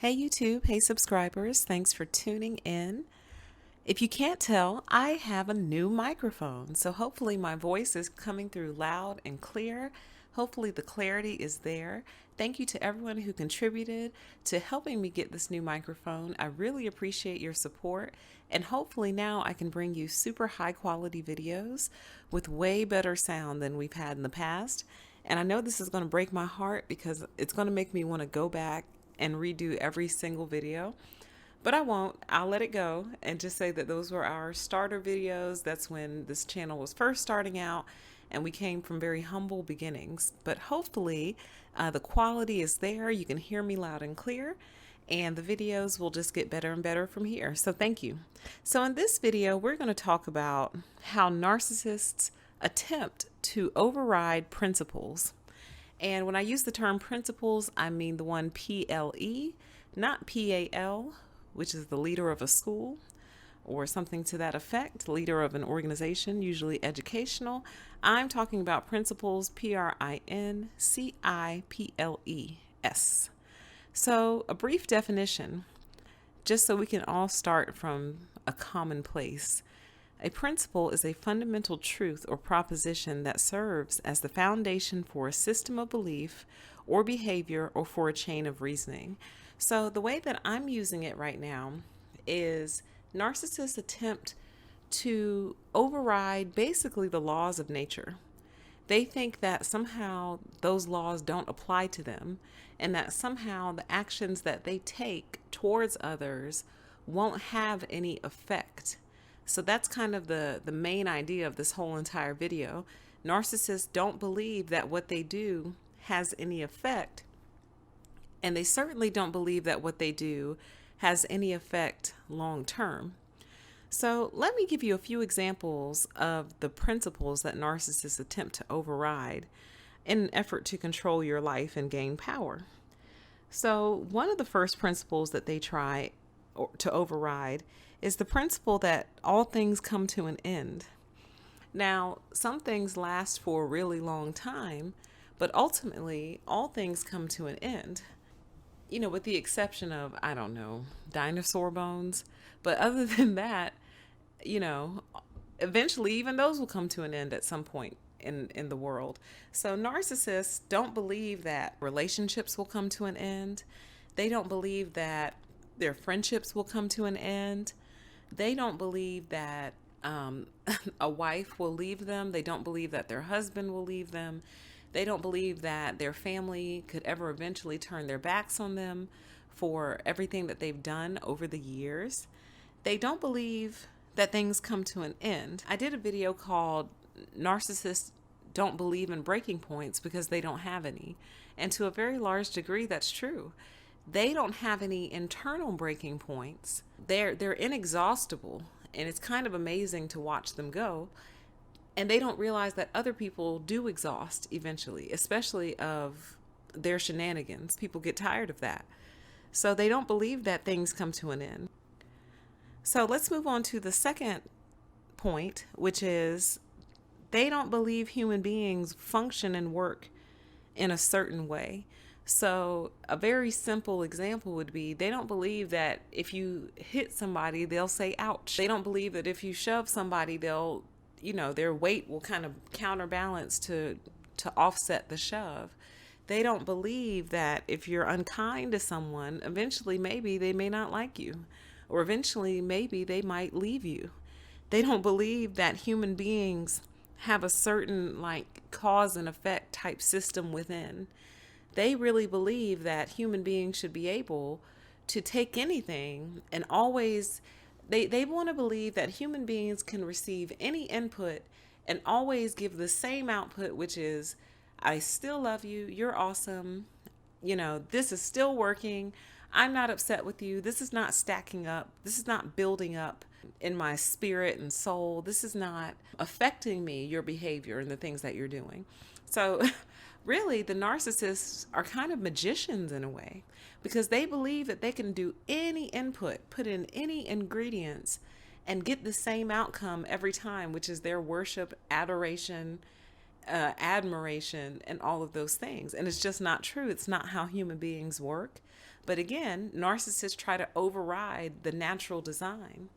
Hey YouTube, hey subscribers, thanks for tuning in. If you can't tell, I have a new microphone, so hopefully my voice is coming through loud and clear. Hopefully the clarity is there. Thank you to everyone who contributed to helping me get this new microphone. I really appreciate your support, and hopefully now I can bring you super high quality videos with way better sound than we've had in the past. And I know this is going to break my heart because it's going to make me want to go back and redo every single video. But I won't. I'll let it go and just say that those were our starter videos. That's when this channel was first starting out and we came from very humble beginnings. But hopefully the quality is there. You can hear me loud and clear and the videos will just get better and better from here. So thank you. So in this video, we're going to talk about how narcissists attempt to override principles. And when I use the term principles, I mean the one P-L-E, not P-A-L, which is the leader of a school or something to that effect, leader of an organization, usually educational. I'm talking about principles, P-R-I-N-C-I-P-L-E-S. So a brief definition, just so we can all start from a common place. A principle is a fundamental truth or proposition that serves as the foundation for a system of belief or behavior or for a chain of reasoning. So the way that I'm using it right now is narcissists attempt to override basically the laws of nature. They think that somehow those laws don't apply to them and that somehow the actions that they take towards others won't have any effect. So that's kind of the main idea of this whole entire video. Narcissists don't believe that what they do has any effect, and they certainly don't believe that what they do has any effect long term. So let me give you a few examples of the principles that narcissists attempt to override in an effort to control your life and gain power. So one of the first principles that they try to override is the principle that all things come to an end. Now, some things last for a really long time, but ultimately all things come to an end. You know, with the exception of, I don't know, dinosaur bones. But other than that, you know, eventually even those will come to an end at some point in the world. So narcissists don't believe that relationships will come to an end. They don't believe that their friendships will come to an end. They don't believe that a wife will leave them. They don't believe that their husband will leave them. They don't believe that their family could ever eventually turn their backs on them for everything that they've done over the years. They don't believe that things come to an end. I did a video called Narcissists Don't Believe in Breaking Points because they don't have any. And to a very large degree, that's true. They don't have any internal breaking points. They're inexhaustible, and it's kind of amazing to watch them go. And they don't realize that other people do exhaust eventually, especially of their shenanigans. People get tired of that. So they don't believe that things come to an end. So let's move on to the second point, which is they don't believe human beings function and work in a certain way. So a very simple example would be they don't believe that if you hit somebody, they'll say ouch. They don't believe that if you shove somebody, they'll, you know, their weight will kind of counterbalance to offset the shove. They don't believe that if you're unkind to someone, eventually maybe they may not like you, or eventually maybe they might leave you. They don't believe that human beings have a certain like cause and effect type system within. They really believe that human beings should be able to take anything and always, they want to believe that human beings can receive any input and always give the same output, which is, I still love you, you're awesome, you know, this is still working, I'm not upset with you, this is not stacking up, this is not building up in my spirit and soul, this is not affecting me, your behavior and the things that you're doing. So really, the narcissists are kind of magicians in a way because they believe that they can do any input, put in any ingredients, and get the same outcome every time, which is their worship, adoration, admiration, and all of those things. And it's just not true. It's not how human beings work. But again, narcissists try to override the natural design.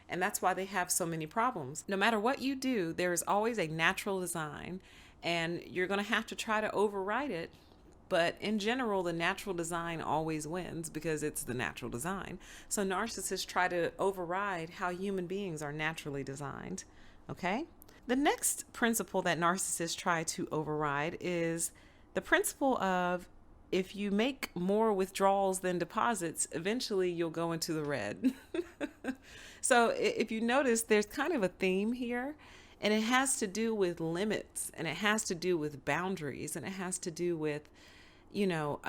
And that's why they have so many problems. No matter what you do, there is always a natural design, and you're going to have to try to override it. But in general, the natural design always wins because it's the natural design. So narcissists try to override how human beings are naturally designed. Okay? The next principle that narcissists try to override is the principle of, if you make more withdrawals than deposits, eventually you'll go into the red. So if you notice, there's kind of a theme here, and it has to do with limits, and it has to do with boundaries, and it has to do with, a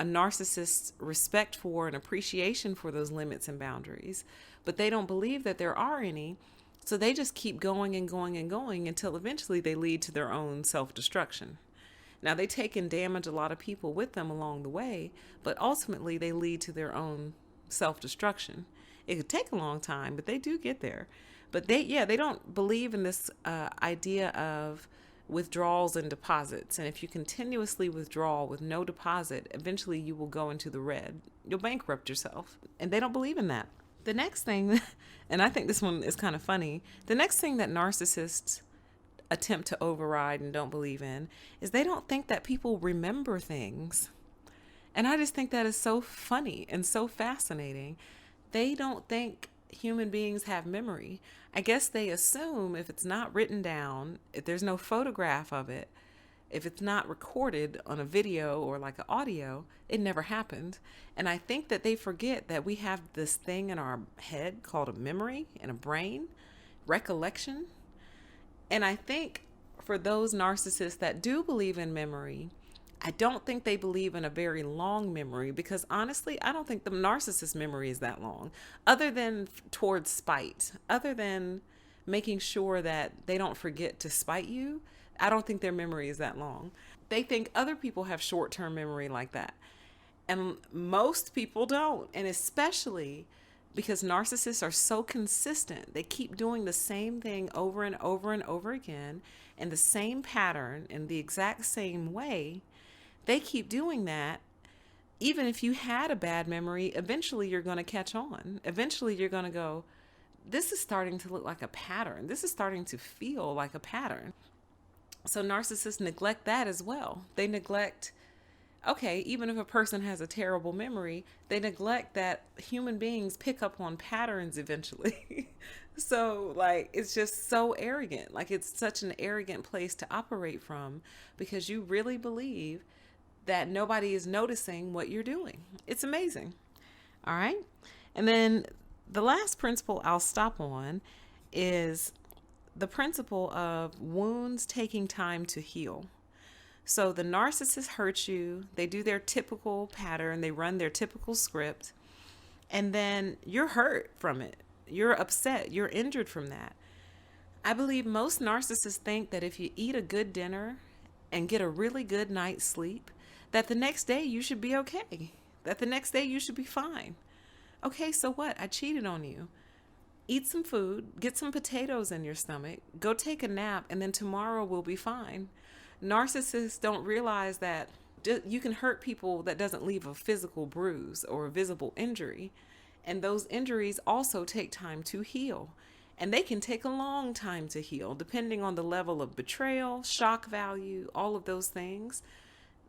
narcissist's respect for and appreciation for those limits and boundaries. But they don't believe that there are any. So they just keep going and going and going until eventually they lead to their own self-destruction. Now, they take and damage a lot of people with them along the way, but ultimately they lead to their own self-destruction. It could take a long time, but they do get there. But they don't believe in this idea of withdrawals and deposits. And if you continuously withdraw with no deposit, eventually you will go into the red. You'll bankrupt yourself. And they don't believe in that. The next thing, and I think this one is kind of funny, the next thing that narcissists attempt to override and don't believe in is they don't think that people remember things. And I just think that is so funny and so fascinating. They don't think human beings have memory. I guess they assume if it's not written down, if there's no photograph of it, if it's not recorded on a video or like an audio, it never happened. And I think that they forget that we have this thing in our head called a memory and a brain, recollection. And I think for those narcissists that do believe in memory, I don't think they believe in a very long memory, because honestly, I don't think the narcissist memory is that long, other than towards spite, other than making sure that they don't forget to spite you. I don't think their memory is that long. They think other people have short-term memory like that. And most people don't. And especially because narcissists are so consistent. They keep doing the same thing over and over and over again in the same pattern in the exact same way. They keep doing that. Even if you had a bad memory, eventually you're going to catch on. Eventually you're going to go, this is starting to look like a pattern. This is starting to feel like a pattern. So narcissists neglect that as well. They neglect, okay, even if a person has a terrible memory, they neglect that human beings pick up on patterns eventually. So like, it's just so arrogant. Like, it's such an arrogant place to operate from, because you really believe that nobody is noticing what you're doing. It's amazing. All right. And then the last principle I'll stop on is the principle of wounds taking time to heal. So the narcissist hurts you. They do their typical pattern. They run their typical script. And then you're hurt from it. You're upset. You're injured from that. I believe most narcissists think that if you eat a good dinner and get a really good night's sleep, that the next day you should be okay. That the next day you should be fine. Okay, so what? I cheated on you. Eat some food, get some potatoes in your stomach, go take a nap, and then tomorrow we'll be fine. Narcissists don't realize that you can hurt people that doesn't leave a physical bruise or a visible injury. And those injuries also take time to heal. And they can take a long time to heal, depending on the level of betrayal, shock value, all of those things.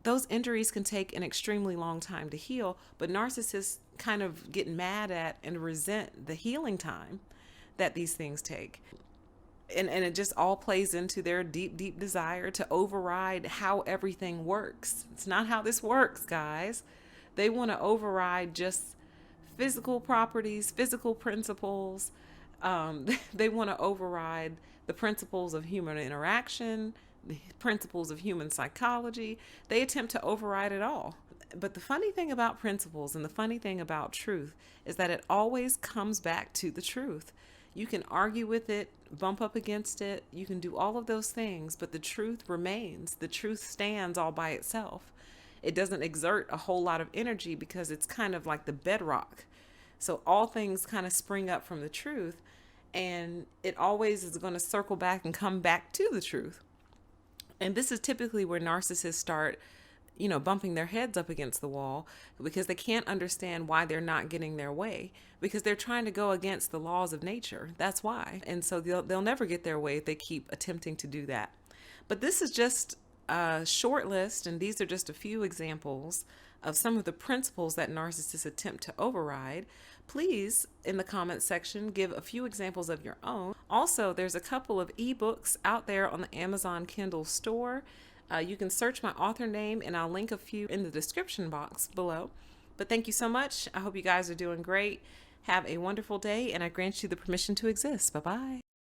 Those injuries can take an extremely long time to heal, but narcissists kind of get mad at and resent the healing time that these things take. And it just all plays into their deep, deep desire to override how everything works. It's not how this works, guys. They want to override just physical properties, physical principles. They want to override the principles of human interaction, the principles of human psychology. They attempt to override it all. But the funny thing about principles and the funny thing about truth is that it always comes back to the truth. You can argue with it, bump up against it. You can do all of those things, but the truth remains. The truth stands all by itself. It doesn't exert a whole lot of energy because it's kind of like the bedrock. So all things kind of spring up from the truth, and it always is going to circle back and come back to the truth. And this is typically where narcissists start, bumping their heads up against the wall because they can't understand why they're not getting their way, because they're trying to go against the laws of nature. That's why. And so they'll never get their way if they keep attempting to do that. But this is just a short list, and these are just a few examples of some of the principles that narcissists attempt to override. Please, in the comments section, give a few examples of your own. Also, there's a couple of ebooks out there on the Amazon Kindle store. You can search my author name, and I'll link a few in the description box below. But thank you so much. I hope you guys are doing great. Have a wonderful day, and I grant you the permission to exist. Bye-bye.